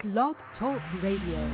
Blog Talk Radio.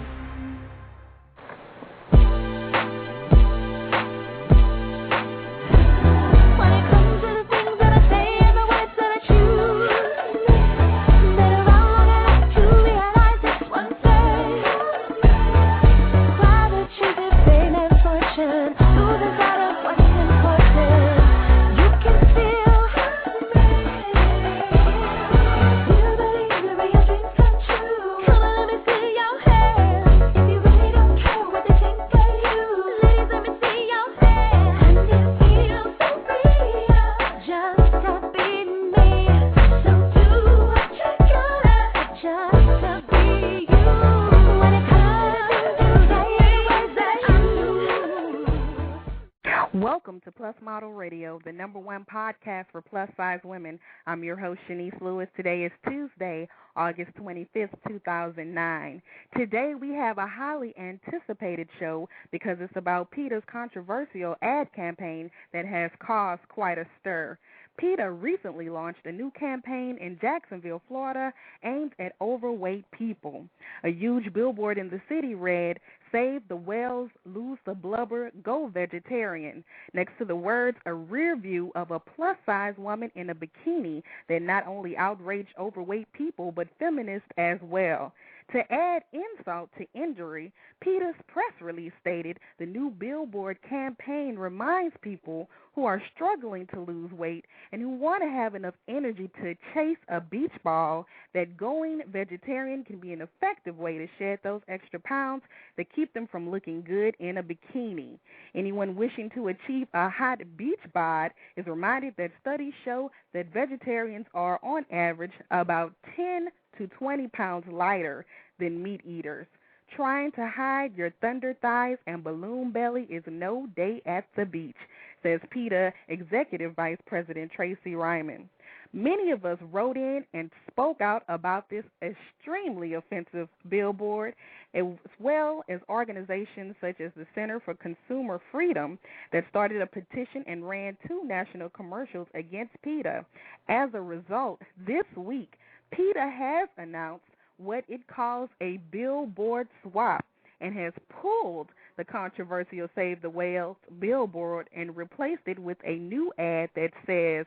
Welcome to Plus Model Radio, the #1 podcast for plus-size women. I'm your host, Chenese Lewis. Today is Tuesday, August 25th, 2009. Today we have a highly anticipated show because it's about PETA's controversial ad campaign that has caused quite a stir. PETA recently launched a new campaign in Jacksonville, Florida, aimed at overweight people. A huge billboard in the city read, "Save the whales, lose the blubber, go vegetarian," next to the words, a rear view of a plus-size woman in a bikini that not only outraged overweight people but feminists as well. To add insult to injury, PETA's press release stated the new billboard campaign reminds people who are struggling to lose weight and who want to have enough energy to chase a beach ball that going vegetarian can be an effective way to shed those extra pounds that keep them from looking good in a bikini. Anyone wishing to achieve a hot beach bod is reminded that studies show that vegetarians are, on average, about 10 to 20 pounds lighter than meat eaters. Trying to hide your thunder thighs and balloon belly is no day at the beach, says PETA Executive Vice President Tracy Ryman. Many of us wrote in and spoke out about this extremely offensive billboard, as well as organizations such as the Center for Consumer Freedom that started a petition and ran 2 national commercials against PETA. As a result, this week, PETA has announced what it calls a billboard swap and has pulled the controversial Save the Whales billboard and replaced it with a new ad that says,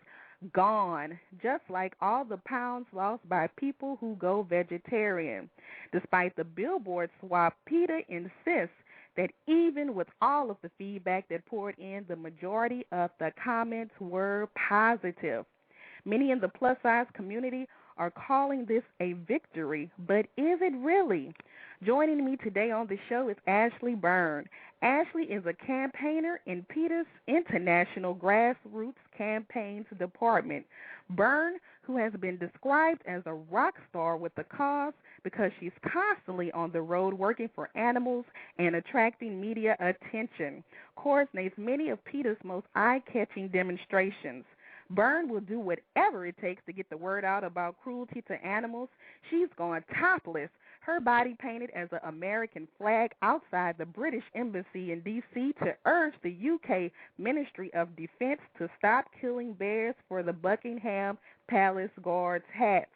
"Gone, just like all the pounds lost by people who go vegetarian." Despite the billboard swap, PETA insists that even with all of the feedback that poured in, the majority of the comments were positive. Many in the plus-size community are calling this a victory, but is it really? Joining me today on the show is Ashley Byrne. Ashley is a campaigner in PETA's International Grassroots Campaigns Department. Byrne, who has been described as a rock star with the cause because she's constantly on the road working for animals and attracting media attention, coordinates many of PETA's most eye-catching demonstrations. Byrne will do whatever it takes to get the word out about cruelty to animals. She's gone topless, her body painted as an American flag outside the British Embassy in D.C. to urge the UK Ministry of Defense to stop killing bears for the Buckingham Palace Guards' hats.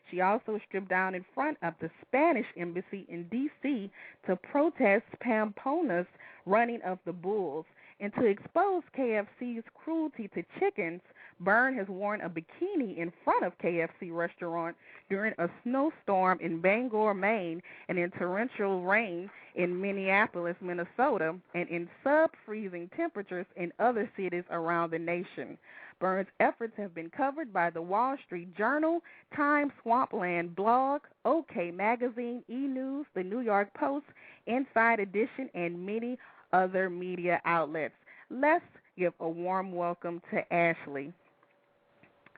She also stripped down in front of the Spanish Embassy in D.C. to protest Pamplona's running of the bulls. And to expose KFC's cruelty to chickens, Byrne has worn a bikini in front of KFC restaurant during a snowstorm in Bangor, Maine, and in torrential rain in Minneapolis, Minnesota, and in sub-freezing temperatures in other cities around the nation. Byrne's efforts have been covered by the Wall Street Journal, Time Swampland blog, OK Magazine, E! News, the New York Post, Inside Edition, and many other media outlets. Let's give a warm welcome to Ashley.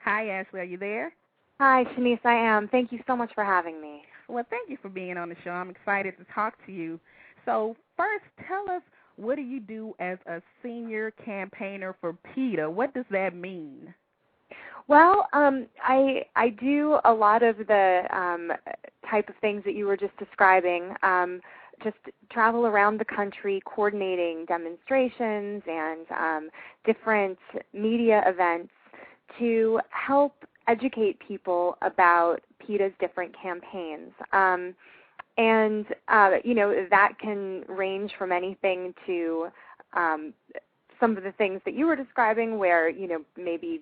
Hi, Ashley. Are you there? Hi, Chenese. I am. Thank you so much for having me. Well, thank you for being on the show. I'm excited to talk to you. So first, tell us, what do you do as a senior campaigner for PETA? What does that mean? Well, I do a lot of the type of things that you were just describing. Just travel around the country coordinating demonstrations and different media events to help educate people about PETA's different campaigns. And, that can range from anything to some of the things that you were describing where, maybe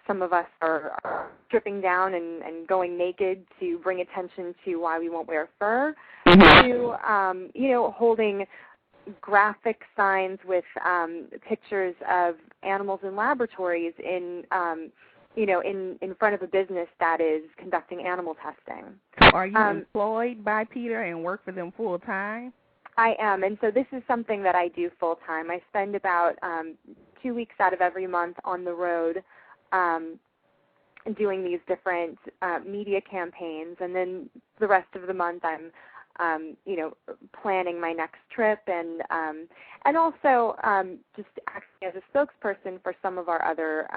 some of us are stripping down and going naked to bring attention to why we won't wear fur, to, holding graphic signs with pictures of animals in laboratories in front of a business that is conducting animal testing. Are you employed by PETA and work for them full time? I am, and so this is something that I do full time. I spend about 2 weeks out of every month on the road doing these different media campaigns, and then the rest of the month I'm planning my next trip and also just acting as a spokesperson for some of our other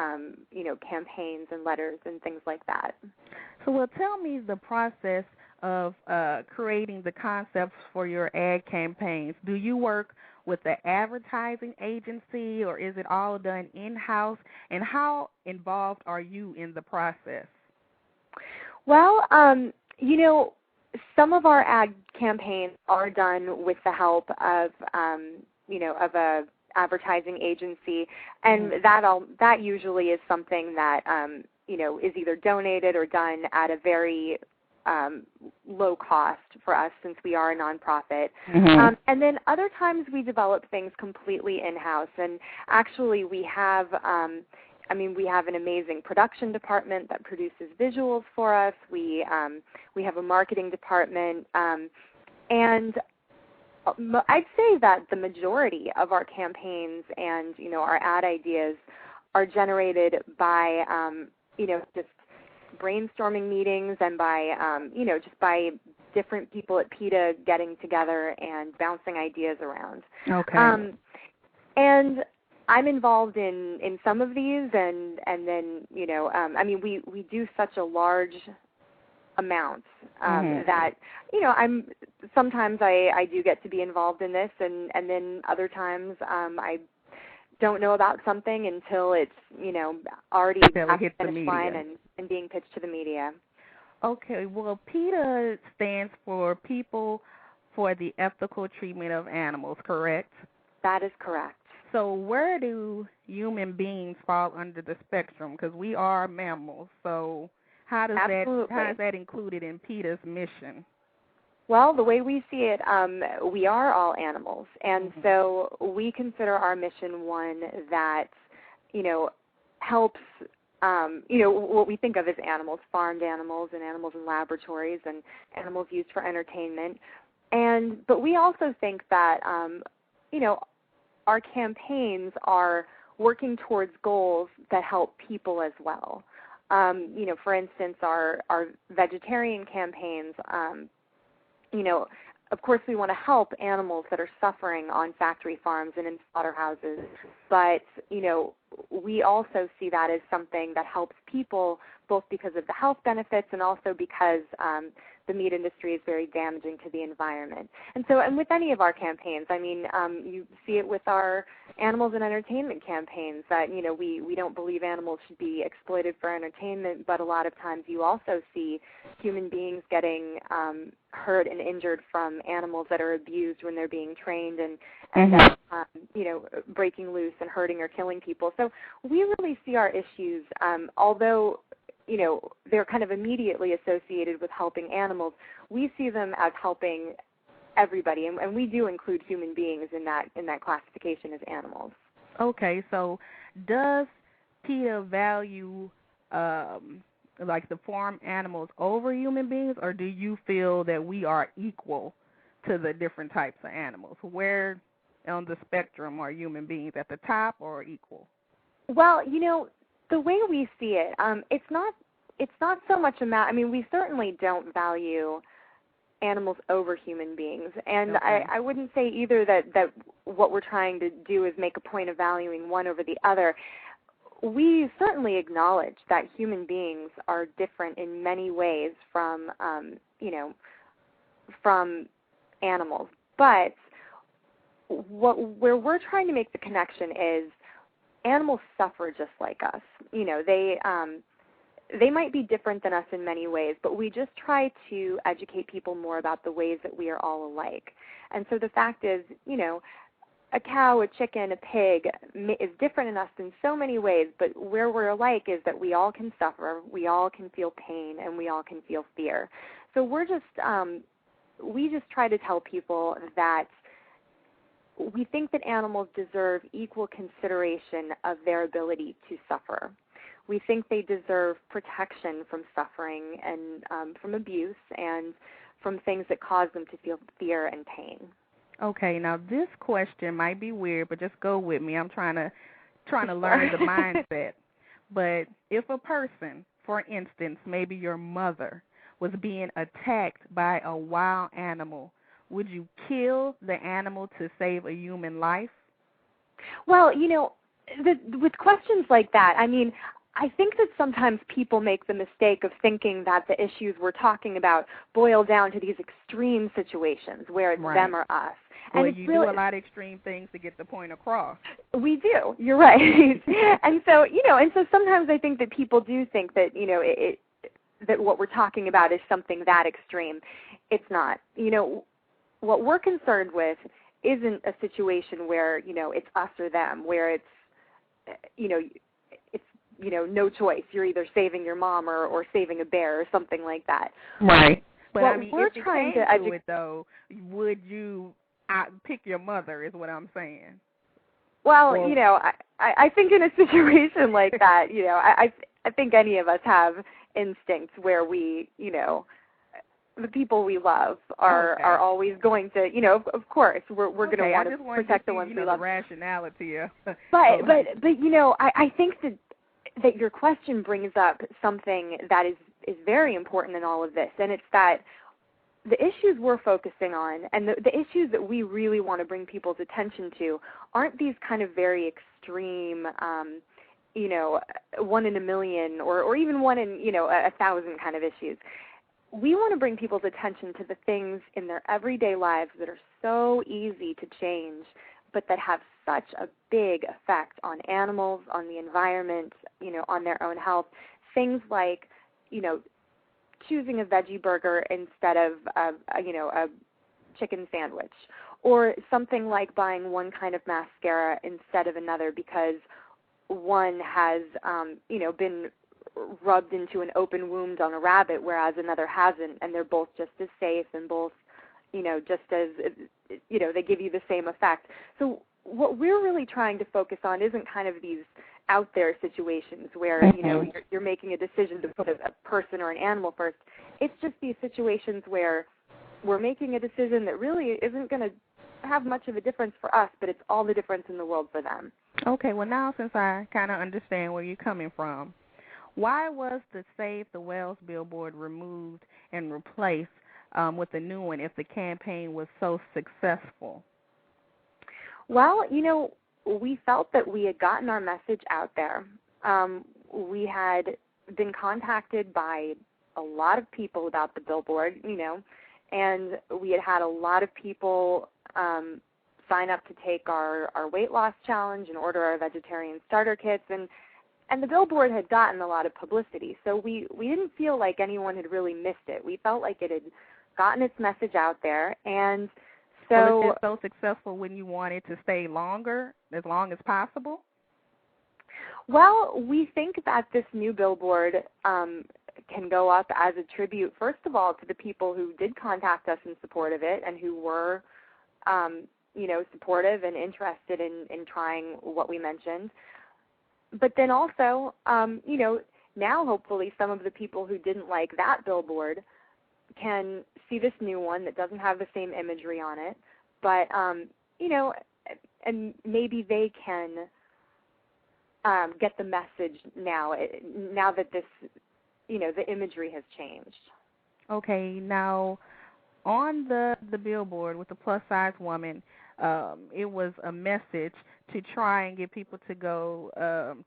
campaigns and letters and things like that. So, tell me the process of creating the concepts for your ad campaigns. Do you work with the advertising agency, or is it all done in-house? And how involved are you in the process? Well, some of our ad campaigns are done with the help of, of a advertising agency, and that usually is something that, is either donated or done at a very low cost for us since we are a nonprofit. And then other times we develop things completely in-house, and actually we have we have an amazing production department that produces visuals for us. We have a marketing department, and I'd say that the majority of our campaigns and our ad ideas are generated by just brainstorming meetings and by just by different people at PETA getting together and bouncing ideas around. Okay. And I'm involved in some of these, and then we do such a large amount that I'm sometimes I do get to be involved in this, and then other times I don't know about something until it's already past the finish line and being pitched to the media. Okay. Well, PETA stands for People for the Ethical Treatment of Animals, correct? That is correct. So where do human beings fall under the spectrum? Because we are mammals. So how is that included in PETA's mission? Well, the way we see it, we are all animals, and so we consider our mission one that helps what we think of as animals, farmed animals and animals in laboratories and animals used for entertainment. But we also think that our campaigns are working towards goals that help people as well. For instance, our vegetarian campaigns, of course we want to help animals that are suffering on factory farms and in slaughterhouses, but, we also see that as something that helps people both because of the health benefits and also because the meat industry is very damaging to the environment. And with any of our campaigns, you see it with our animals and entertainment campaigns that, we don't believe animals should be exploited for entertainment, but a lot of times you also see human beings getting hurt and injured from animals that are abused when they're being trained and then, breaking loose and hurting or killing people. So we really see our issues, although they're kind of immediately associated with helping animals, we see them as helping everybody, and we do include human beings in that classification as animals. Okay, so does PETA value like the farm animals over human beings, or do you feel that we are equal to the different types of animals? Where on the spectrum are human beings, at the top or equal? Well, the way we see it, it's not so much a matter. We certainly don't value animals over human beings, and okay. I wouldn't say either that what we're trying to do is make a point of valuing one over the other. We certainly acknowledge that human beings are different in many ways from animals, but where we're trying to make the connection is animals suffer just like us. they might be different than us in many ways, but we just try to educate people more about the ways that we are all alike. And so the fact is, a cow, a chicken, a pig is different in us in so many ways, but where we're alike is that we all can suffer, we all can feel pain, and we all can feel fear. So we just try to tell people that we think that animals deserve equal consideration of their ability to suffer. We think they deserve protection from suffering and from abuse and from things that cause them to feel fear and pain. Okay, now this question might be weird, but just go with me. I'm trying to learn the mindset. But if a person, for instance, maybe your mother, was being attacked by a wild animal, would you kill the animal to save a human life? Well, with questions like that, I think that sometimes people make the mistake of thinking that the issues we're talking about boil down to these extreme situations where it's them or us. Well, and you do a lot of extreme things to get the point across. We do. You're right. and so sometimes I think that people do think that, that what we're talking about is something that extreme. It's not. What we're concerned with isn't a situation where, it's us or them, where it's no choice. You're either saving your mom or saving a bear or something like that. Right. But we're if trying to educate it, though, would you pick your mother is what I'm saying. Well, I think in a situation like that, I think any of us have instincts where we, the people we love are always going to, of course, we're going to want to protect the ones we love. The rationality of. But I think that your question brings up something that is very important in all of this, and it's that the issues we're focusing on and the issues that we really want to bring people's attention to aren't these kind of very extreme, 1 in a million or even 1 in, 1,000 kind of issues. We want to bring people's attention to the things in their everyday lives that are so easy to change, but that have such a big effect on animals, on the environment, on their own health. Things like, choosing a veggie burger instead of a chicken sandwich, or something like buying one kind of mascara instead of another because one has been rubbed into an open wound on a rabbit, whereas another hasn't, and they're both just as safe and both just as they give you the same effect. So what we're really trying to focus on isn't kind of these out there situations where you're making a decision to put a person or an animal first. It's just these situations where we're making a decision that really isn't going to have much of a difference for us, but it's all the difference in the world for them. Okay, well now since I kind of understand where you're coming from, why was the Save the Whales billboard removed and replaced with a new one if the campaign was so successful? Well, we felt that we had gotten our message out there. We had been contacted by a lot of people about the billboard, and we had a lot of people sign up to take our weight loss challenge and order our vegetarian starter kits, and the billboard had gotten a lot of publicity. So we didn't feel like anyone had really missed it. We felt like it had gotten its message out there, and so was it so successful when you wanted to stay longer, as long as possible? Well, we think that this new billboard can go up as a tribute, first of all, to the people who did contact us in support of it and who were, supportive and interested in trying what we mentioned. But then also, now hopefully some of the people who didn't like that billboard can see this new one that doesn't have the same imagery on it, but, and maybe they can get the message now that this, the imagery has changed. Okay, now on the billboard with the plus-size woman, it was a message to try and get people to go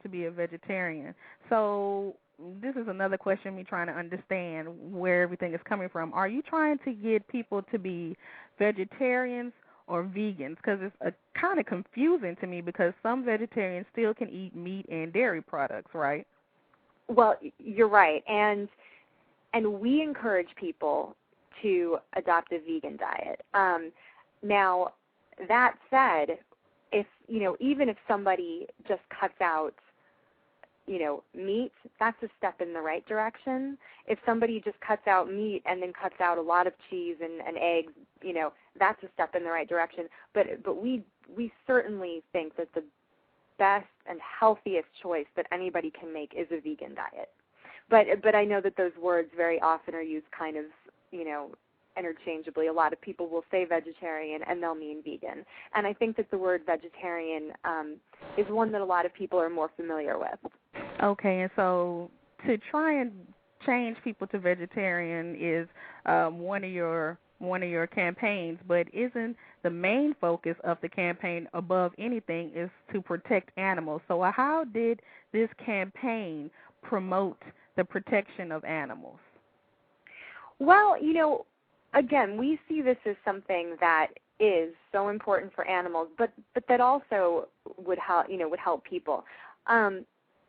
to be a vegetarian. So this is another question, me trying to understand where everything is coming from. Are you trying to get people to be vegetarians or vegans? Because it's kind of confusing to me because some vegetarians still can eat meat and dairy products, right? Well, you're right, and we encourage people to adopt a vegan diet. Now, that said, if even if somebody just cuts out meat, that's a step in the right direction. If somebody just cuts out meat and then cuts out a lot of cheese and eggs, that's a step in the right direction. But we certainly think that the best and healthiest choice that anybody can make is a vegan diet. But I know that those words very often are used kind of, interchangeably. A lot of people will say vegetarian and they'll mean vegan. And I think that the word vegetarian is one that a lot of people are more familiar with. Okay, and so to try and change people to vegetarian is one of your campaigns, but isn't the main focus of the campaign above anything is to protect animals? So how did this campaign promote the protection of animals? Well, again, we see this as something that is so important for animals, but that also would help people.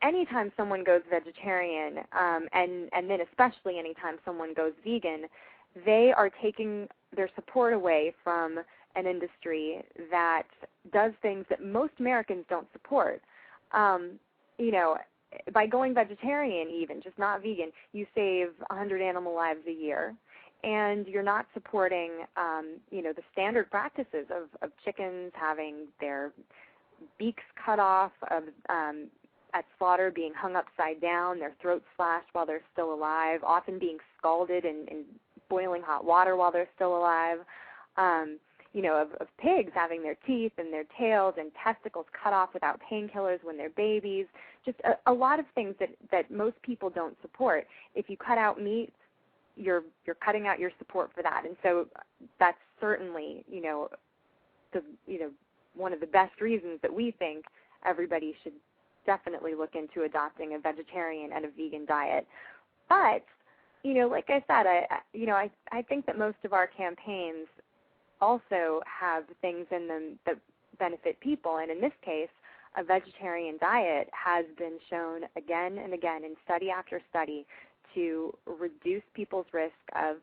Anytime someone goes vegetarian, and then especially anytime someone goes vegan, they are taking their support away from an industry that does things that most Americans don't support. By going vegetarian even, just not vegan, you save 100 animal lives a year, and you're not supporting, the standard practices of chickens having their beaks cut off, at slaughter being hung upside down, their throats slashed while they're still alive, often being scalded in boiling hot water while they're still alive, of pigs having their teeth and their tails and testicles cut off without painkillers when they're babies, just a lot of things that most people don't support. If you cut out meat, you're cutting out your support for that. And so that's certainly, one of the best reasons that we think everybody should definitely look into adopting a vegetarian and a vegan diet. But, like I said, I think that most of our campaigns also have things in them that benefit people. And in this case, a vegetarian diet has been shown again and again in study after study to reduce people's risk of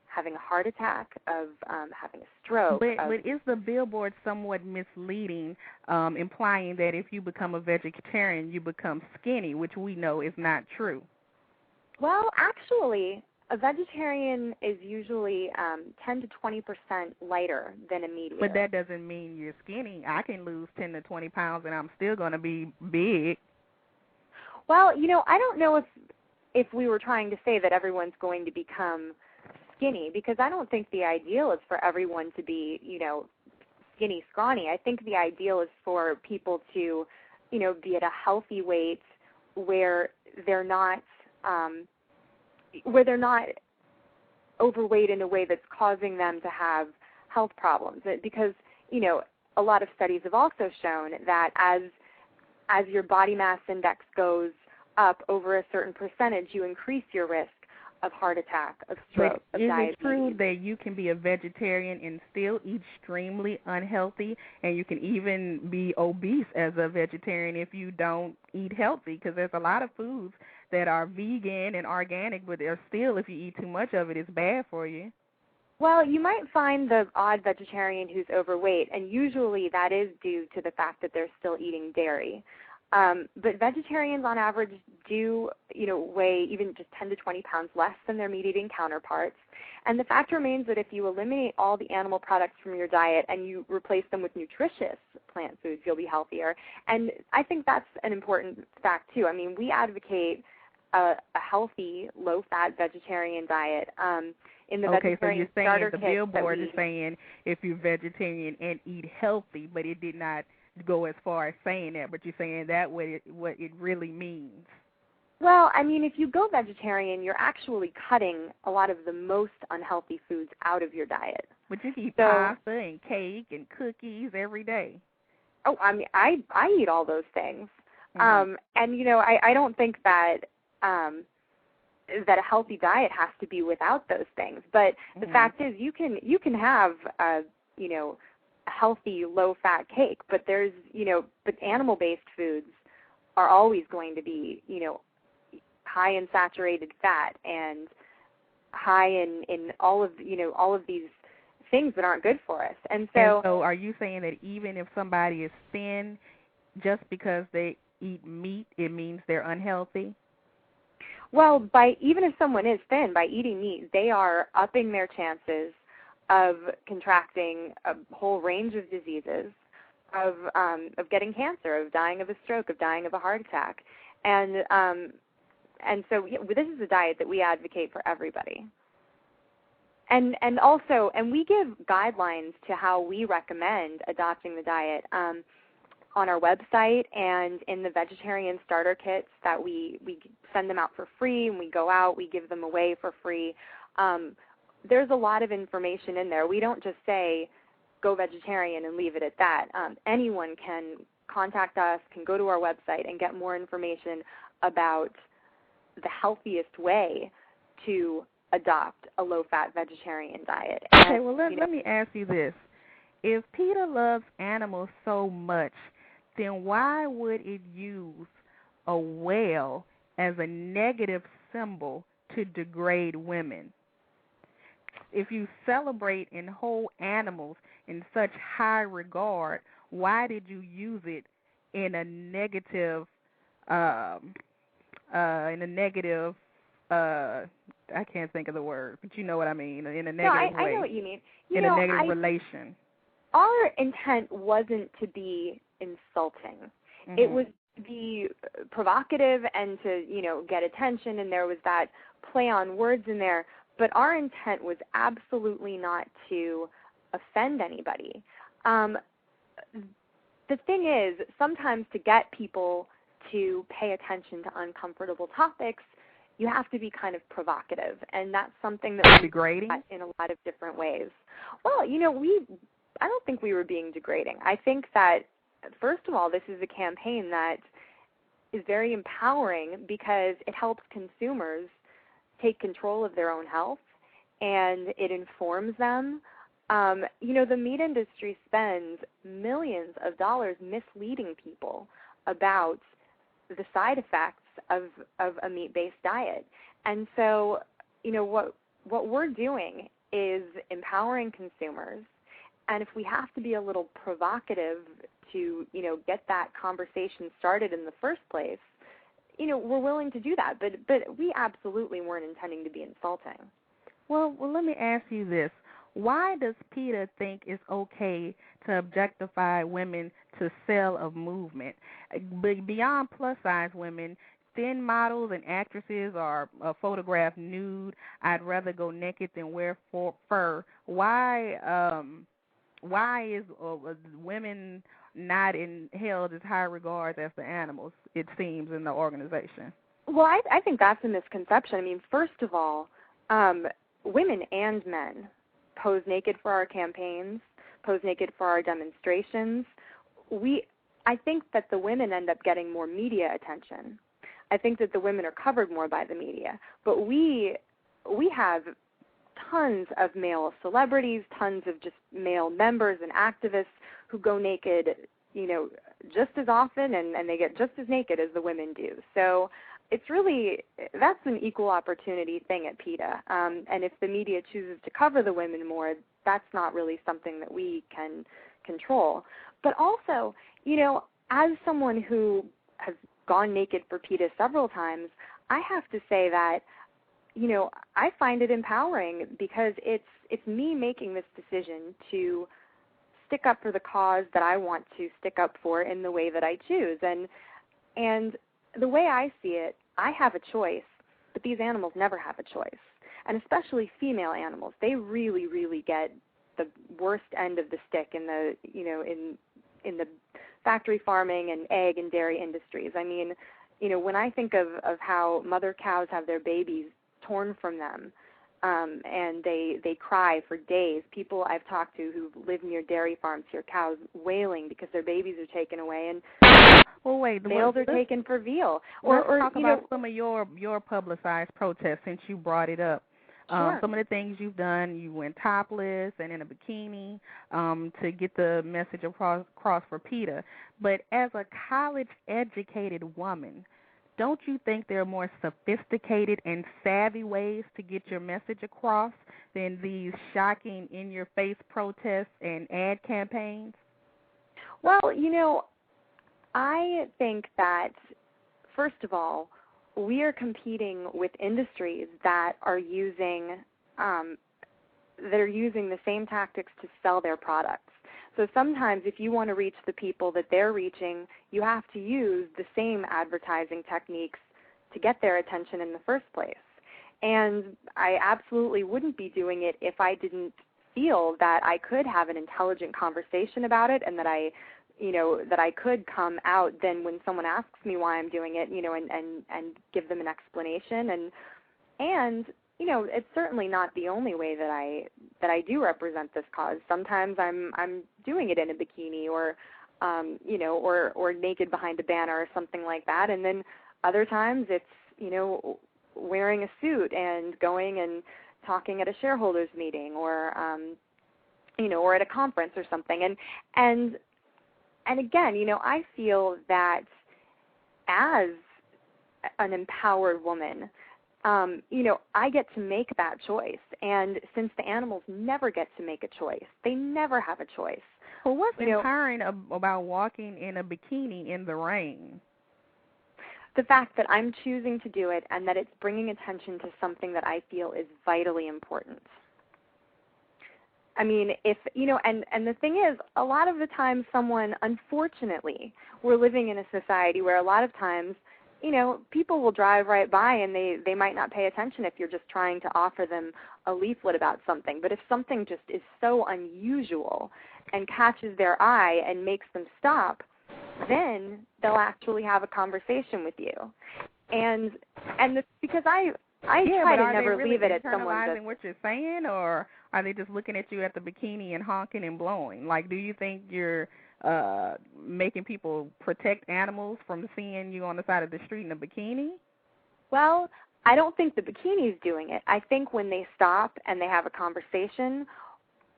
having a heart attack, of having a stroke. But is the billboard somewhat misleading, implying that if you become a vegetarian, you become skinny, which we know is not true? Well, actually, a vegetarian is usually 10 to 20% lighter than a meat eater. But that doesn't mean you're skinny. I can lose 10 to 20 pounds, and I'm still going to be big. Well, I don't know if we were trying to say that everyone's going to become skinny, because I don't think the ideal is for everyone to be, skinny, scrawny. I think the ideal is for people to, be at a healthy weight where they're not overweight in a way that's causing them to have health problems. Because, a lot of studies have also shown that as your body mass index goes up over a certain percentage, you increase your risk of heart attack, of stroke, of diabetes. Is it true that you can be a vegetarian and still eat extremely unhealthy, and you can even be obese as a vegetarian if you don't eat healthy? Because there's a lot of foods that are vegan and organic, but they're still, if you eat too much of it, it's bad for you. Well, you might find the odd vegetarian who's overweight, and usually that is due to the fact that they're still eating dairy. But vegetarians on average do, weigh even just 10 to 20 pounds less than their meat-eating counterparts. And the fact remains that if you eliminate all the animal products from your diet and you replace them with nutritious plant foods, you'll be healthier. And I think that's an important fact, too. I mean, we advocate a healthy, low-fat vegetarian diet. In the vegetarian starter kit, the billboard is saying if you're vegetarian and eat healthy, but it did not go as far as saying that, but you're saying that what it really means. Well, I mean, if you go vegetarian, you're actually cutting a lot of the most unhealthy foods out of your diet. But you can eat pasta and cake and cookies every day. Oh, I mean, I eat all those things. Mm-hmm. And, I don't think that that a healthy diet has to be without those things. But the fact is, you can have a healthy low-fat cake, but there's but animal-based foods are always going to be high in saturated fat and high in all of these things that aren't good for us. And so are you saying that even if somebody is thin, just because they eat meat, it means they're unhealthy? Well, even if someone is thin, by eating meat, they are upping their chances of contracting a whole range of diseases, of getting cancer, of dying of a stroke, of dying of a heart attack. And so this is a diet that we advocate for everybody. And we give guidelines to how we recommend adopting the diet on our website and in the vegetarian starter kits that we send them out for free, and we go out, we give them away for free. There's a lot of information in there. We don't just say go vegetarian and leave it at that. Anyone can contact us, can go to our website and get more information about the healthiest way to adopt a low-fat vegetarian diet. Okay, well, let me ask you this. If PETA loves animals so much, then why would it use a whale as a negative symbol to degrade women? If you celebrate and hold animals in such high regard, why did you use it in a negative I can't think of the word, but you know what I mean, in a negative way. I know what you mean. A negative relation. Our intent wasn't to be insulting. Mm-hmm. It was to be provocative and to, get attention, and there was that play on words in there. But our intent was absolutely not to offend anybody. The thing is, sometimes to get people to pay attention to uncomfortable topics, you have to be kind of provocative, and that's something that we degrading in a lot of different ways. Well, I don't think we were being degrading. I think that, first of all, this is a campaign that is very empowering because it helps consumers take control of their own health, and it informs them. The meat industry spends millions of dollars misleading people about the side effects of a meat-based diet. And so, what we're doing is empowering consumers, and if we have to be a little provocative to, get that conversation started in the first place, we're willing to do that, but we absolutely weren't intending to be insulting. Well, let me ask you this. Why does PETA think it's okay to objectify women to sell a movement? Beyond plus-size women, thin models and actresses are photographed nude. I'd rather go naked than wear fur. Why is women not held as high regards as the animals, it seems, in the organization? Well, I think that's a misconception. I mean, first of all, women and men pose naked for our campaigns, pose naked for our demonstrations. I think that the women end up getting more media attention. I think that the women are covered more by the media. But we have tons of male celebrities, tons of just male members and activists who go naked, just as often, and they get just as naked as the women do. So that's an equal opportunity thing at PETA. And if the media chooses to cover the women more, that's not really something that we can control. But also, as someone who has gone naked for PETA several times, I have to say that, I find it empowering because it's me making this decision to stick up for the cause that I want to stick up for in the way that I choose. And the way I see it, I have a choice, but these animals never have a choice. And especially female animals, they really, really get the worst end of the stick in the, in the factory farming and egg and dairy industries. I mean, when I think of how mother cows have their babies torn from them, and they cry for days. People I've talked to who live near dairy farms hear cows wailing because their babies are taken away, and males are taken for veal. Let's talk about some of your publicized protests since you brought it up. Sure. Some of the things you've done, you went topless and in a bikini to get the message across for PETA. But as a college-educated woman, don't you think there are more sophisticated and savvy ways to get your message across than these shocking, in-your-face protests and ad campaigns? Well, I think that, first of all, we are competing with industries that are using the same tactics to sell their products. So sometimes if you want to reach the people that they're reaching, you have to use the same advertising techniques to get their attention in the first place. And I absolutely wouldn't be doing it if I didn't feel that I could have an intelligent conversation about it, and that I could come out then when someone asks me why I'm doing it, and give them an explanation. And it's certainly not the only way that I do represent this cause. Sometimes I'm doing it in a bikini or naked behind a banner or something like that. And then other times it's, wearing a suit and going and talking at a shareholders meeting or at a conference or something. And again, I feel that as an empowered woman, I get to make that choice. And since the animals never get to make a choice, they never have a choice. Well, what's empowering about walking in a bikini in the rain? The fact that I'm choosing to do it and that it's bringing attention to something that I feel is vitally important. I mean, and the thing is, a lot of the time unfortunately, we're living in a society where a lot of times, people will drive right by and they might not pay attention if you're just trying to offer them a leaflet about something. But if something just is so unusual and catches their eye and makes them stop, then they'll actually have a conversation with you. Because I try to never leave it at someone. Internalizing what you're saying, or are they just looking at you at the bikini and honking and blowing? Like, do you think you're making people protect animals from seeing you on the side of the street in a bikini? Well, I don't think the bikini's doing it. I think when they stop and they have a conversation,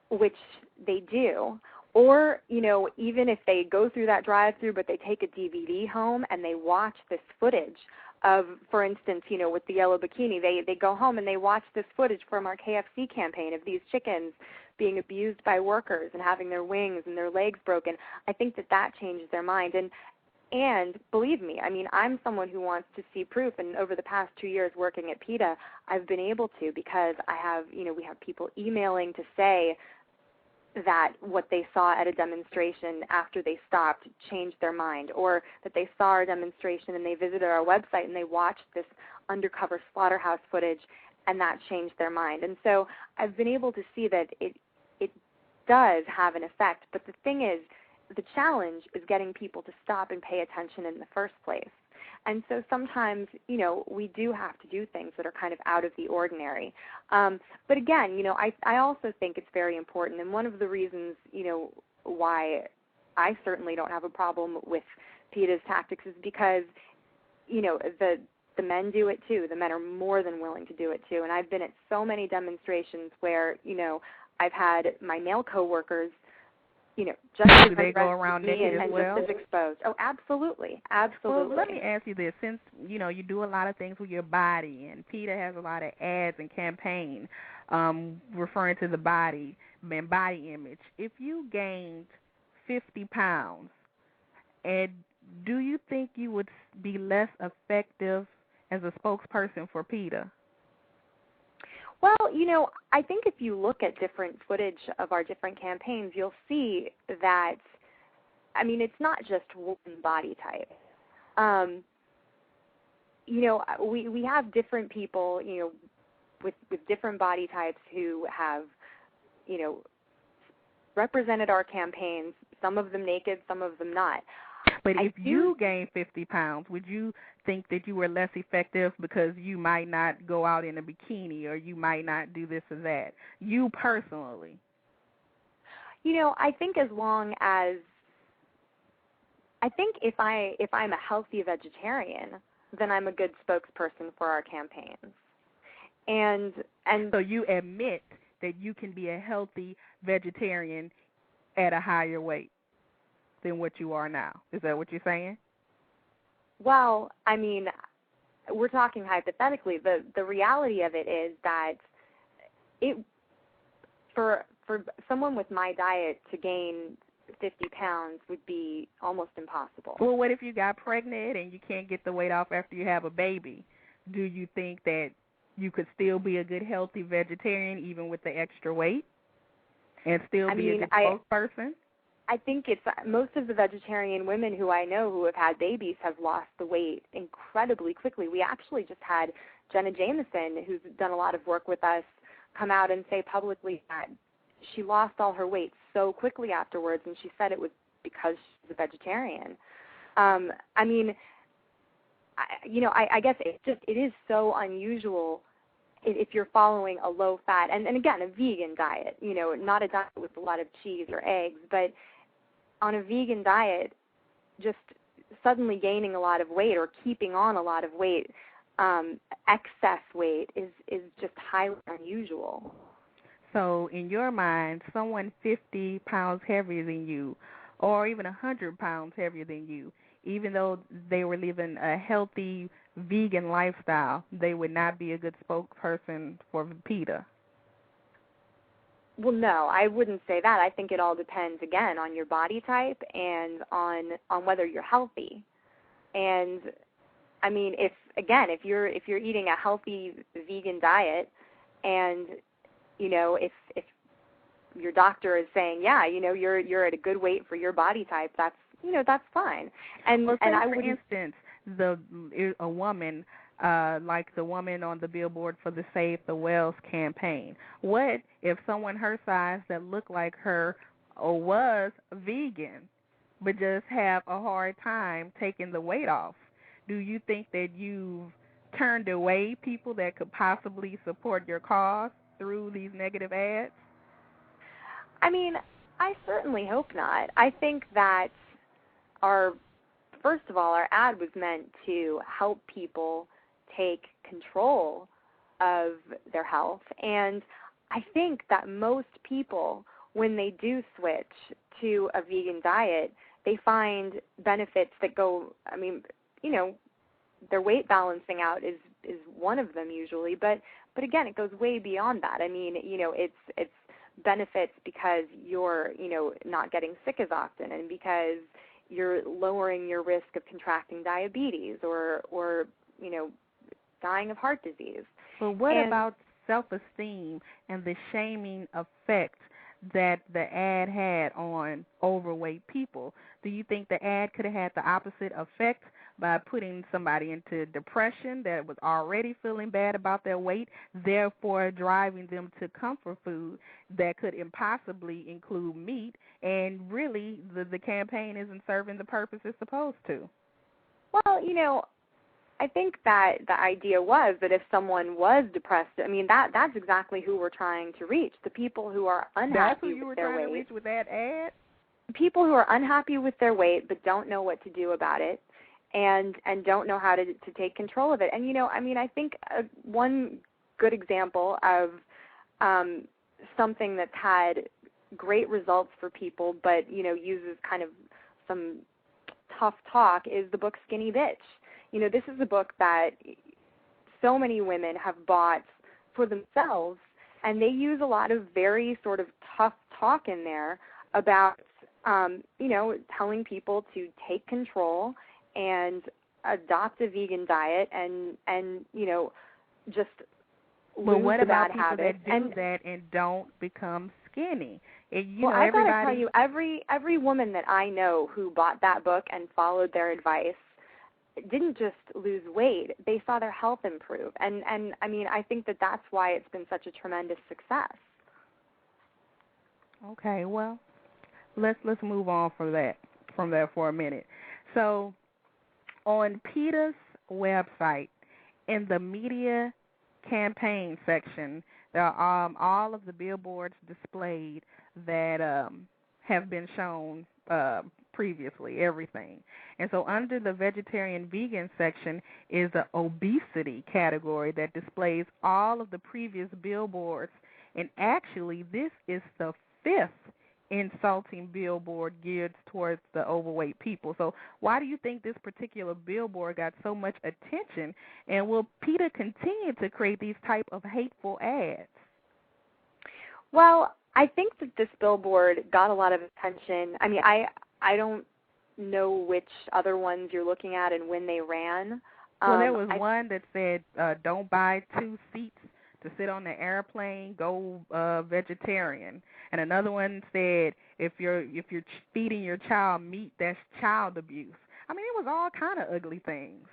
which they do, or, even if they go through that drive-through but they take a DVD home and they watch this footage of, for instance, with the yellow bikini, they go home and they watch this footage from our KFC campaign of these chickens being abused by workers and having their wings and their legs broken. I think that changes their mind. And believe me, I mean, I'm someone who wants to see proof, and over the past 2 years working at PETA, I've been able to, because we have people emailing to say that what they saw at a demonstration after they stopped changed their mind, or that they saw our demonstration and they visited our website and they watched this undercover slaughterhouse footage and that changed their mind. And so I've been able to see that it does have an effect. But the thing is, the challenge is getting people to stop and pay attention in the first place. And so sometimes, we do have to do things that are kind of out of the ordinary. But again, I also think it's very important. And one of the reasons, why I certainly don't have a problem with PETA's tactics is because, the men do it too. The men are more than willing to do it too. And I've been at so many demonstrations where, I've had my male coworkers, just do they go around naked as well? Just as exposed. Oh, absolutely, absolutely. Well, let me ask you this: since you do a lot of things with your body, and PETA has a lot of ads and campaign referring to the body and body image. If you gained 50 pounds, and do you think you would be less effective as a spokesperson for PETA? Well, I think if you look at different footage of our different campaigns, you'll see that, it's not just one body type. We have different people, with different body types who have, represented our campaigns, some of them naked, some of them not. But if you gained 50 pounds, would you think that you were less effective because you might not go out in a bikini or you might not do this or that? You personally? I think as long as if I'm a healthy vegetarian, then I'm a good spokesperson for our campaigns. And so you admit that you can be a healthy vegetarian at a higher weight than what you are now. Is that what you're saying? Well, I mean, we're talking hypothetically. The reality of it is that it for someone with my diet to gain 50 pounds would be almost impossible. Well, what if you got pregnant and you can't get the weight off after you have a baby? Do you think that you could still be a good, healthy vegetarian even with the extra weight and still be a good spokesperson? I think it's most of the vegetarian women who I know who have had babies have lost the weight incredibly quickly. We actually just had Jenna Jameson, who's done a lot of work with us, come out and say publicly that she lost all her weight so quickly afterwards, and she said it was because she's a vegetarian. I guess it is so unusual if you're following a low-fat, and again, a vegan diet, not a diet with a lot of cheese or eggs, but on a vegan diet, just suddenly gaining a lot of weight or keeping on a lot of weight, excess weight is just highly unusual. So in your mind, someone 50 pounds heavier than you or even 100 pounds heavier than you, even though they were living a healthy vegan lifestyle, they would not be a good spokesperson for PETA? Well, no, I wouldn't say that. I think it all depends, again, on your body type and on whether you're healthy. And I mean, if you're eating a healthy vegan diet, and if your doctor is saying, yeah, you're at a good weight for your body type, that's fine. And well, and for instance, a woman like the woman on the billboard for the Save the Whales campaign. What if someone her size that looked like her or was vegan but just have a hard time taking the weight off? Do you think that you've turned away people that could possibly support your cause through these negative ads? I mean, I certainly hope not. I think that first of all, our ad was meant to help people take control of their health. And I think that most people, when they do switch to a vegan diet, they find benefits that go, their weight balancing out is one of them usually, but again, it goes way beyond that. I mean, it's benefits because you're, not getting sick as often, and because you're lowering your risk of contracting diabetes or dying of heart disease. But what about self-esteem and the shaming effect that the ad had on overweight people? Do you think the ad could have had the opposite effect by putting somebody into depression that was already feeling bad about their weight, therefore driving them to comfort food that could impossibly include meat, and really the campaign isn't serving the purpose it's supposed to? Well, I think that the idea was that if someone was depressed, that's exactly who we're trying to reach, the people who are unhappy with their weight. That's who you were trying to reach with that ad? People who are unhappy with their weight but don't know what to do about it and don't know how to take control of it. And, I think one good example of something that's had great results for people but, uses kind of some tough talk is the book Skinny Bitch. This is a book that so many women have bought for themselves, and they use a lot of very sort of tough talk in there about, telling people to take control and adopt a vegan diet and just lose the bad habits. But what about people that do that and don't become skinny? I've got to tell you, every woman that I know who bought that book and followed their advice didn't just lose weight, they saw their health improve. And I think that that's why it's been such a tremendous success. Okay, well, let's move on from that for a minute. So on PETA's website, in the media campaign section, there are all of the billboards displayed that have been shown previously, everything. And so under the vegetarian vegan section is the obesity category that displays all of the previous billboards. And actually, this is the 5th insulting billboard geared towards the overweight people. So why do you think this particular billboard got so much attention, and will PETA continue to create these type of hateful ads? Well, I think that this billboard got a lot of attention. I mean, I don't know which other ones you're looking at and when they ran. Well, there was one that said, don't buy 2 seats to sit on the airplane, go vegetarian. And another one said, if you're feeding your child meat, that's child abuse. I mean, it was all kind of ugly things.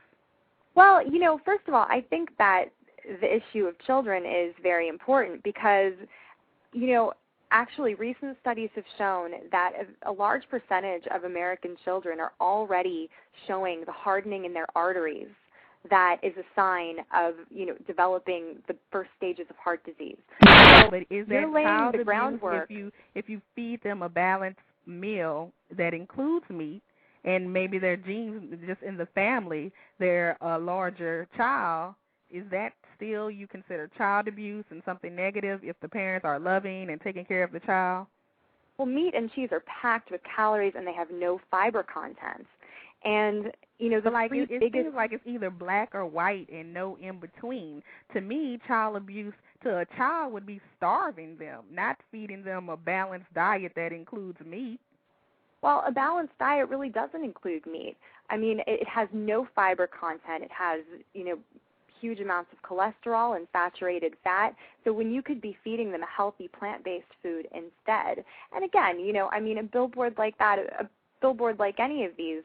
Well, first of all, I think that the issue of children is very important because, actually recent studies have shown that a large percentage of American children are already showing the hardening in their arteries. That is a sign of, developing the first stages of heart disease. But is that child abuse groundwork if you feed them a balanced meal that includes meat, and maybe their genes just in the family, they're a larger child? Is that still you consider child abuse and something negative if the parents are loving and taking care of the child? Well, meat and cheese are packed with calories and they have no fiber content. And, the it seems like it's either black or white and no in between. To me, child abuse to a child would be starving them, not feeding them a balanced diet that includes meat. Well, a balanced diet really doesn't include meat. I mean, it has no fiber content. It has, huge amounts of cholesterol and saturated fat. So when you could be feeding them a healthy plant-based food instead. And again, a billboard like that, a billboard like any of these,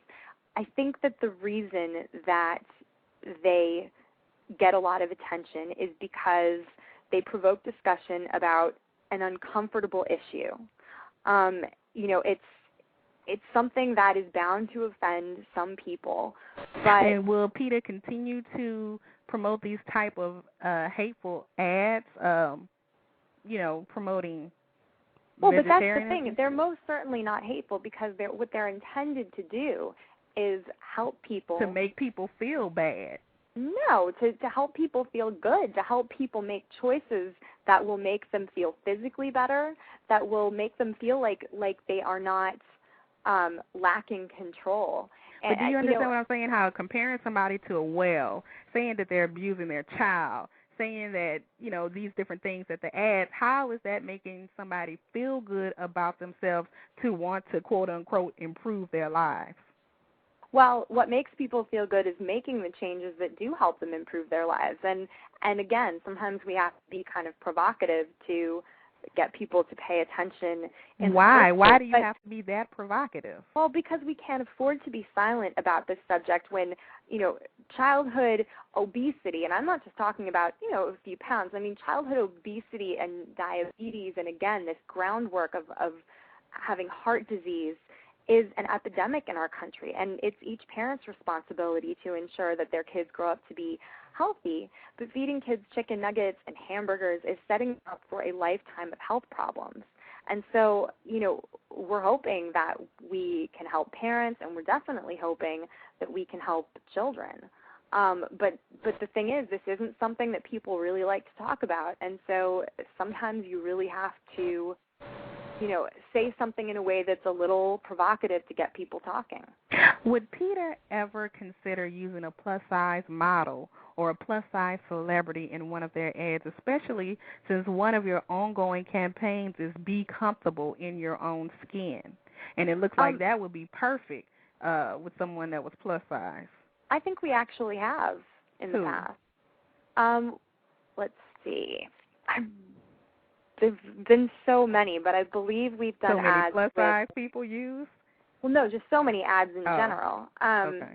I think that the reason that they get a lot of attention is because they provoke discussion about an uncomfortable issue. It's something that is bound to offend some people. But and will PETA continue to promote these type of hateful ads, promoting well, but that's the thing. They're most certainly not hateful because what they're intended to do is help people. To make people feel bad. No, to help people feel good, to help people make choices that will make them feel physically better, that will make them feel like they are not lacking control. But do you understand what I'm saying? How comparing somebody to a whale, saying that they're abusing their child, saying that, these different things that the ads, how is that making somebody feel good about themselves to want to, quote unquote, improve their lives? Well, what makes people feel good is making the changes that do help them improve their lives. And again, sometimes we have to be kind of provocative to get people to pay attention. Why? Why do you have to be that provocative? Well, because we can't afford to be silent about this subject when, childhood obesity, and I'm not just talking about, a few pounds. I mean, childhood obesity and diabetes, and again, this groundwork of having heart disease is an epidemic in our country, and it's each parent's responsibility to ensure that their kids grow up to be healthy. But feeding kids chicken nuggets and hamburgers is setting them up for a lifetime of health problems. And so, we're hoping that we can help parents, and we're definitely hoping that we can help children. But the thing is, this isn't something that people really like to talk about, and so sometimes you really have to say something in a way that's a little provocative to get people talking. Would PETA ever consider using a plus-size model or a plus-size celebrity in one of their ads, especially since one of your ongoing campaigns is be comfortable in your own skin? And it looks like that would be perfect with someone that was plus-size. I think we actually have in the past. Let's see. There's been so many, but I believe we've done ads. So many plus-size people use? Well, no, just so many ads in general. Okay.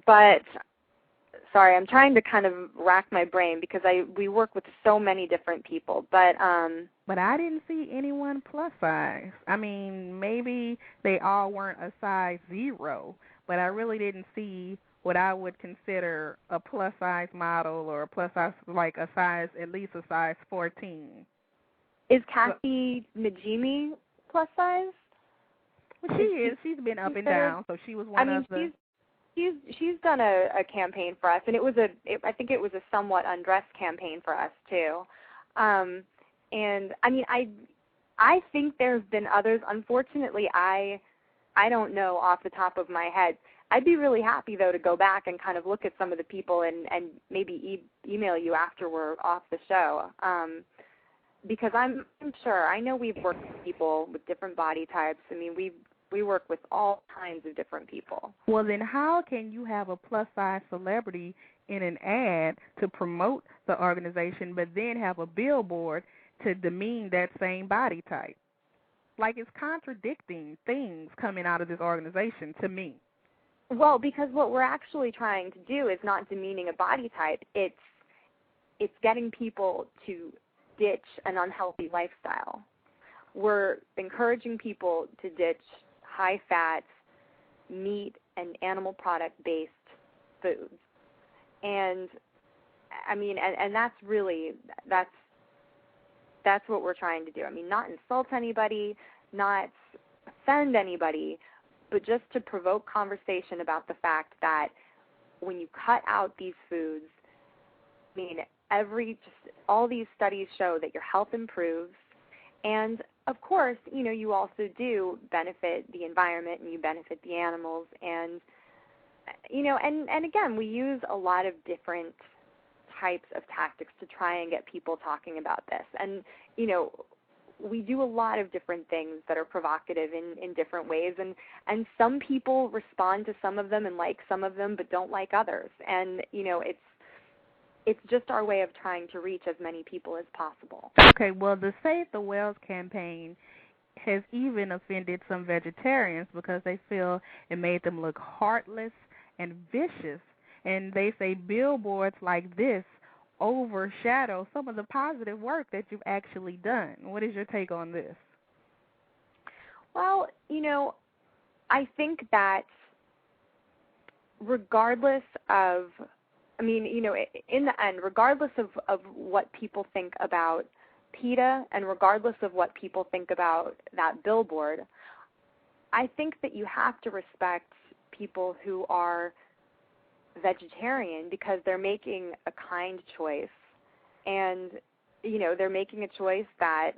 But, sorry, I'm trying to kind of rack my brain because we work with so many different people. But I didn't see anyone plus-size. I mean, maybe they all weren't a size 0, but I really didn't see what I would consider a plus-size model or a plus-size, like a size, at least a size 14. Is Kathy Najimy plus size? Well, she is. She's been up and down, so she was one of the. She's done a campaign for us, and I think it was a somewhat undressed campaign for us too. And I mean, I I think there have been others. Unfortunately, I don't know off the top of my head. I'd be really happy, though, to go back and kind of look at some of the people and maybe email you after we're off the show, because I'm sure, I know we've worked with people with different body types. I mean, we work with all kinds of different people. Well, then how can you have a plus-size celebrity in an ad to promote the organization, but then have a billboard to demean that same body type? Like, it's contradicting things coming out of this organization to me. Well, because what we're actually trying to do is not demeaning a body type. It's getting people to ditch an unhealthy lifestyle. We're encouraging people to ditch high-fat, meat and animal product-based foods. And, I mean, and that's really, that's what we're trying to do. I mean, not insult anybody, not offend anybody, but just to provoke conversation about the fact that when you cut out these foods, I mean, all these studies show that your health improves, and of course, you know, you also do benefit the environment and you benefit the animals, and you know, and again, we use a lot of different types of tactics to try and get people talking about this, and you know, we do a lot of different things that are provocative in different ways, and some people respond to some of them and like some of them, but don't like others, and you know, it's just our way of trying to reach as many people as possible. Okay, well, the Save the Whales campaign has even offended some vegetarians because they feel it made them look heartless and vicious, and they say billboards like this overshadow some of the positive work that you've actually done. What is your take on this? Well, you know, I think that regardless of, I mean, you know, in the end, regardless of what people think about PETA and regardless of what people think about that billboard, I think that you have to respect people who are vegetarian because they're making a kind choice, and you know, they're making a choice that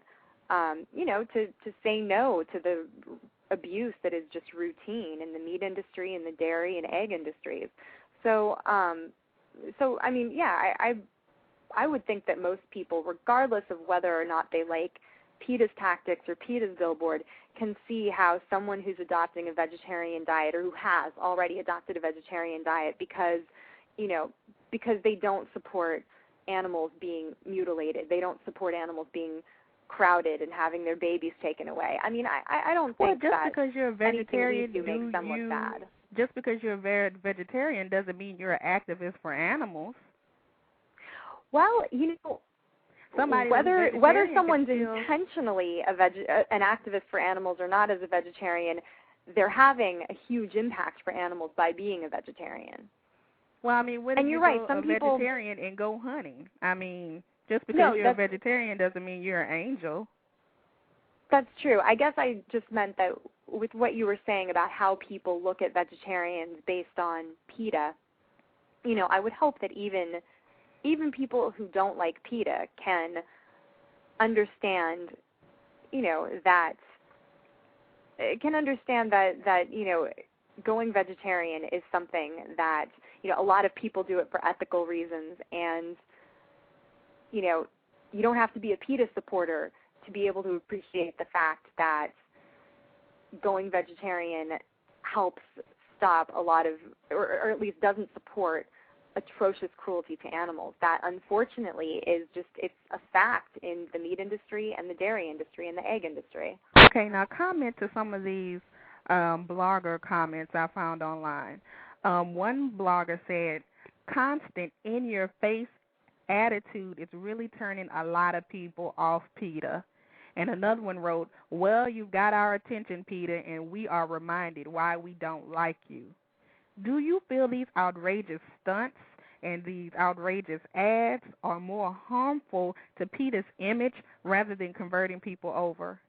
you know, to say no to the abuse that is just routine in the meat industry and the dairy and egg industries. So I mean, yeah, I would think that most people, regardless of whether or not they like PETA's tactics or PETA's billboard, can see how someone who's adopting a vegetarian diet or who has already adopted a vegetarian diet because, you know, because they don't support animals being mutilated, they don't support animals being crowded and having their babies taken away. I mean, I don't think just that because you're a vegetarian makes them look bad. Just because you're a vegetarian doesn't mean you're an activist for animals. Well, you know, whether someone's intentionally an activist for animals or not as a vegetarian, they're having a huge impact for animals by being a vegetarian. Well, I mean, what if you're a vegetarian and go hunting? I mean, just because you're a vegetarian doesn't mean you're an angel. That's true. I guess I just meant that with what you were saying about how people look at vegetarians based on PETA, you know, I would hope that even people who don't like PETA can understand, you know, that you know, going vegetarian is something that, you know, a lot of people do it for ethical reasons, and, you know, you don't have to be a PETA supporter to be able to appreciate the fact that going vegetarian helps stop a lot of, or at least doesn't support atrocious cruelty to animals. That unfortunately is just, it's a fact in the meat industry and the dairy industry and the egg industry. Okay, now comment to some of these blogger comments I found online. One blogger said, constant in-your-face attitude is really turning a lot of people off PETA. And another one wrote, well, you've got our attention, PETA, and we are reminded why we don't like you. Do you feel these outrageous stunts and these outrageous ads are more harmful to PETA's image rather than converting people over?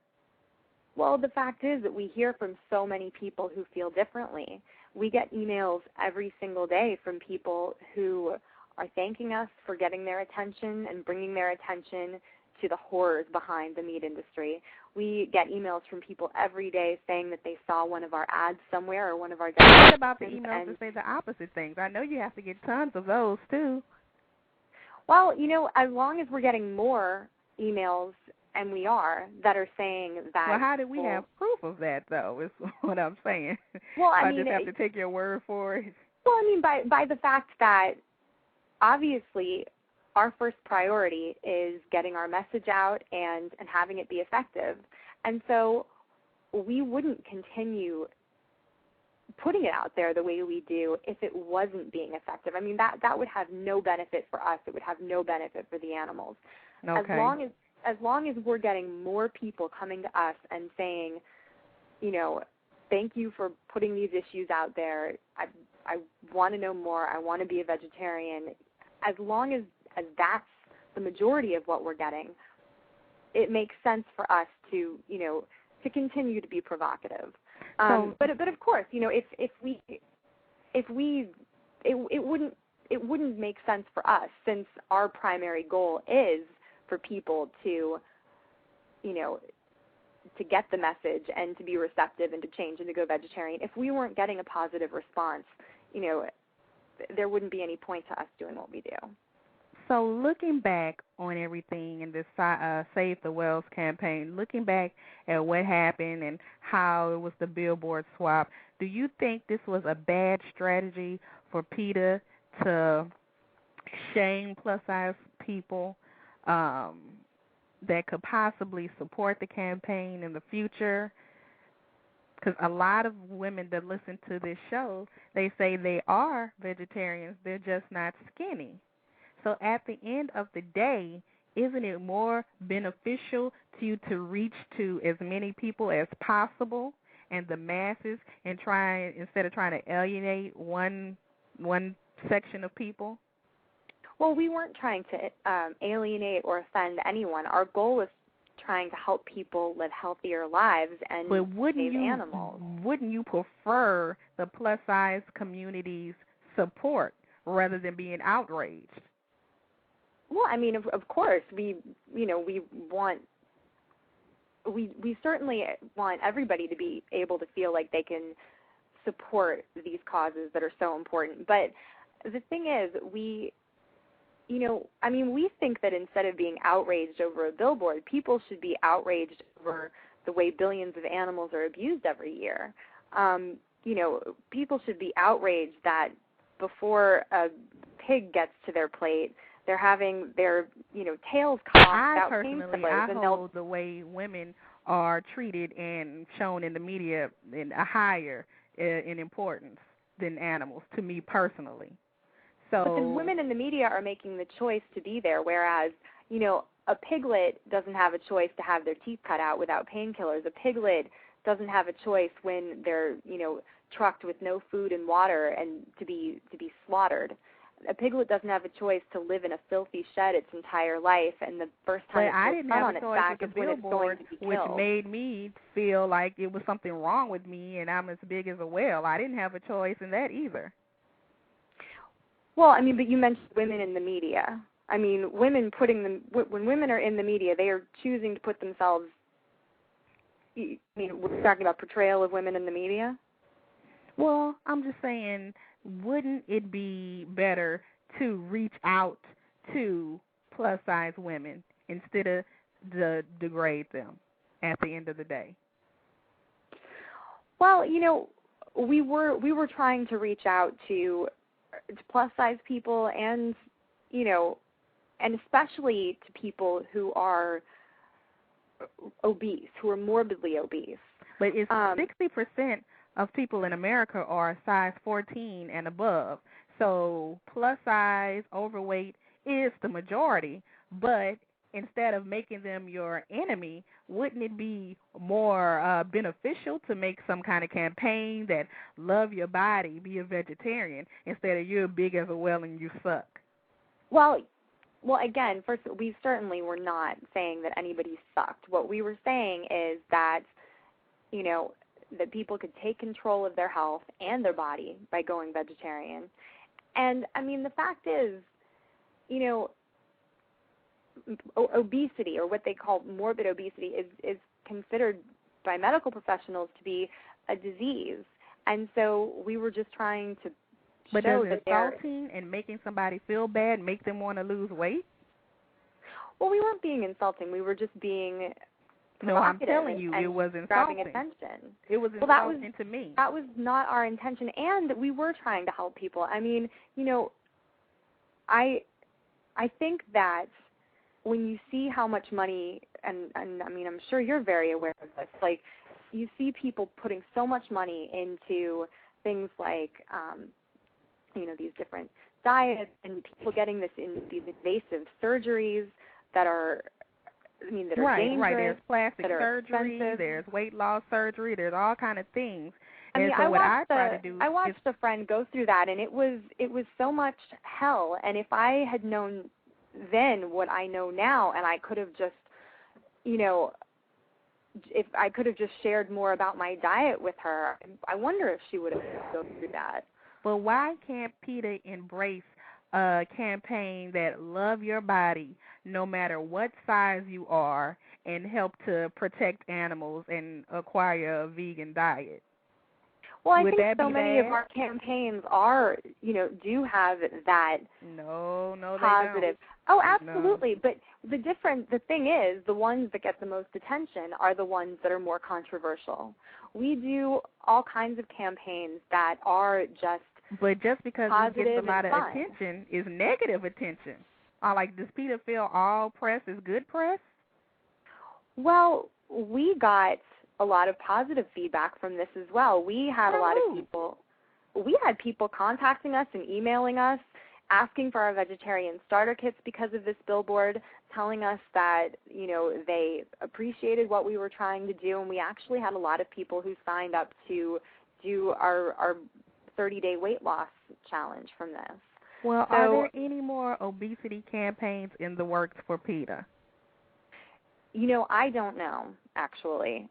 Well, the fact is that we hear from so many people who feel differently. We get emails every single day from people who are thanking us for getting their attention and bringing their attention to the horrors behind the meat industry. We get emails from people every day saying that they saw one of our ads somewhere or one of our What about the emails that say the opposite things? I know you have to get tons of those, too. Well, as long as we're getting more emails, and we are, that are saying that... Well, how do we have proof of that, though, is what I'm saying. Well, I just have to take your word for it. Well, by the fact that, obviously, our first priority is getting our message out and having it be effective. And so we wouldn't continue putting it out there the way we do if it wasn't being effective. I mean, that would have no benefit for us. It would have no benefit for the animals. Okay. As long as we're getting more people coming to us and saying, thank you for putting these issues out there. I want to know more. I want to be a vegetarian. As long as that's the majority of what we're getting, it makes sense for us to continue to be provocative. But of course, if it wouldn't make sense for us, since our primary goal is for people to get the message and to be receptive and to change and to go vegetarian. If we weren't getting a positive response, there wouldn't be any point to us doing what we do. So looking back on everything in this Save the Whales campaign, looking back at what happened and how it was the billboard swap, do you think this was a bad strategy for PETA to shame plus-size people that could possibly support the campaign in the future? Because a lot of women that listen to this show, they say they are vegetarians, they're just not skinny. So at the end of the day, isn't it more beneficial to you to reach to as many people as possible and the masses, and instead of trying to alienate one section of people? Well, we weren't trying to alienate or offend anyone. Our goal was trying to help people live healthier lives and save animals. Wouldn't you prefer the plus-size community's support rather than being outraged? Well, I mean, of course, we certainly want everybody to be able to feel like they can support these causes that are so important. But the thing is, we think that instead of being outraged over a billboard, people should be outraged over the way billions of animals are abused every year. People should be outraged that before a pig gets to their plate, they're having their, tails cut off without painkillers. I hold the way women are treated and shown in the media in a higher in importance than animals, to me personally. So, but then women in the media are making the choice to be there, whereas, a piglet doesn't have a choice to have their teeth cut out without painkillers. A piglet doesn't have a choice when they're, trucked with no food and water and to be slaughtered. A piglet doesn't have a choice to live in a filthy shed its entire life, and the first time it's put on its back is when it's going to be killed. Which made me feel like it was something wrong with me, and I'm as big as a whale. I didn't have a choice in that either. Well, I mean, but you mentioned women in the media. I mean, when women are in the media, they are choosing to put themselves. I mean, we're talking about portrayal of women in the media. Well, I'm just saying, wouldn't it be better to reach out to plus-size women instead of degrade them at the end of the day? Well, we were trying to reach out to plus-size people and, and especially to people who are obese, who are morbidly obese. But it's 60% of people in America are size 14 and above. So plus size, overweight is the majority. But instead of making them your enemy, wouldn't it be more beneficial to make some kind of campaign that love your body, be a vegetarian, instead of you're big as a whale and you suck? Well, again, first, we certainly were not saying that anybody sucked. What we were saying is that, that people could take control of their health and their body by going vegetarian. And, I mean, the fact is, obesity, or what they call morbid obesity, is considered by medical professionals to be a disease. And so we were just trying to But show does that insulting and making somebody feel bad make them want to lose weight? Well, we weren't being insulting. We were just being No, I'm provocative telling you, and it was grabbing insulting. attention. It was Well, insulting to me. That was not our intention, and we were trying to help people. I mean, I think that when you see how much money, and I mean, I'm sure you're very aware of this, like, you see people putting so much money into things like, these different diets, and people getting these invasive surgeries that are, that are dangerous. Right. There's plastic surgery, expensive. There's weight loss surgery, there's all kind of things. I watched a friend go through that, and it was so much hell. And if I had known then what I know now, and I could have just, if I could have just shared more about my diet with her, I wonder if she would have gone through that. Well, why can't PETA embrace a campaign that love your body no matter what size you are and help to protect animals and acquire a vegan diet? Well, I think so many of our campaigns are, do have that No, positive. they don't. Oh, absolutely. No. But the thing is, the ones that get the most attention are the ones that are more controversial. We do all kinds of campaigns that are just But just because it gets a lot of fun. attention is negative attention. Does PETA feel all press is good press? Well, we got a lot of positive feedback from this as well. We had a lot of people. We had people contacting us and emailing us, asking for our vegetarian starter kits because of this billboard, telling us that, they appreciated what we were trying to do, and we actually had a lot of people who signed up to do our 30-day weight loss challenge from this. Well, are there any more obesity campaigns in the works for PETA? I don't know, actually.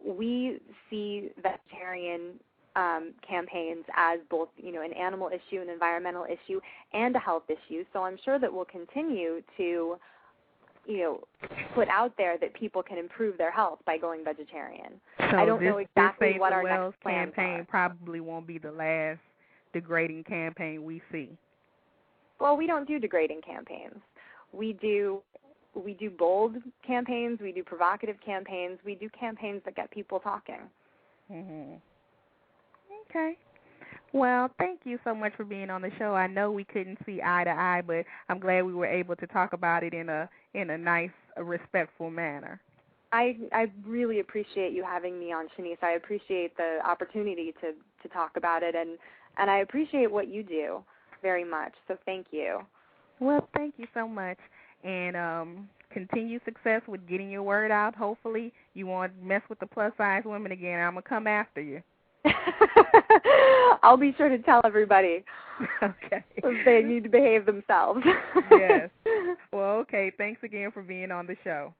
We see vegetarian campaigns as both, an animal issue, an environmental issue, and a health issue. So I'm sure that we'll continue to, put out there that people can improve their health by going vegetarian. So I don't know exactly what our Wells next plans campaign are. probably won't be the last degrading campaign we see. Well, we don't do degrading campaigns. We do bold campaigns. We do provocative campaigns. We do campaigns that get people talking. Mm-hmm. Okay. Well, thank you so much for being on the show. I know we couldn't see eye to eye, but I'm glad we were able to talk about it in a nice, respectful manner. I really appreciate you having me on, Chenese. I appreciate the opportunity to talk about it, and I appreciate what you do very much. So thank you. Well, thank you so much, and continue success with getting your word out. Hopefully you won't mess with the plus-size women again. I'm going to come after you. I'll be sure to tell everybody. Okay. They need to behave themselves. Yes. Well, okay. Thanks again for being on the show.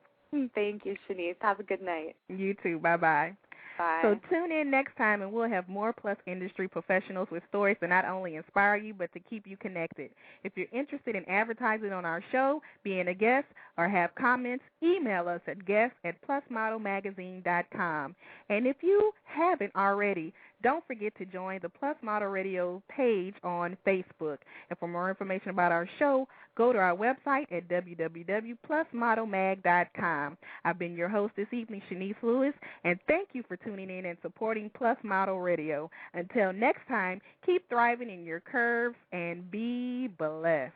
Thank you, Chenese. Have a good night. You too. Bye-bye. Bye. So tune in next time, and we'll have more Plus industry professionals with stories to not only inspire you, but to keep you connected. If you're interested in advertising on our show, being a guest, or have comments, email us at guest@plusmodelmagazine.com. And if you haven't already, don't forget to join the Plus Model Radio page on Facebook. And for more information about our show, go to our website at www.plusmodelmag.com. I've been your host this evening, Chenese Lewis, and thank you for tuning in and supporting Plus Model Radio. Until next time, keep thriving in your curves and be blessed.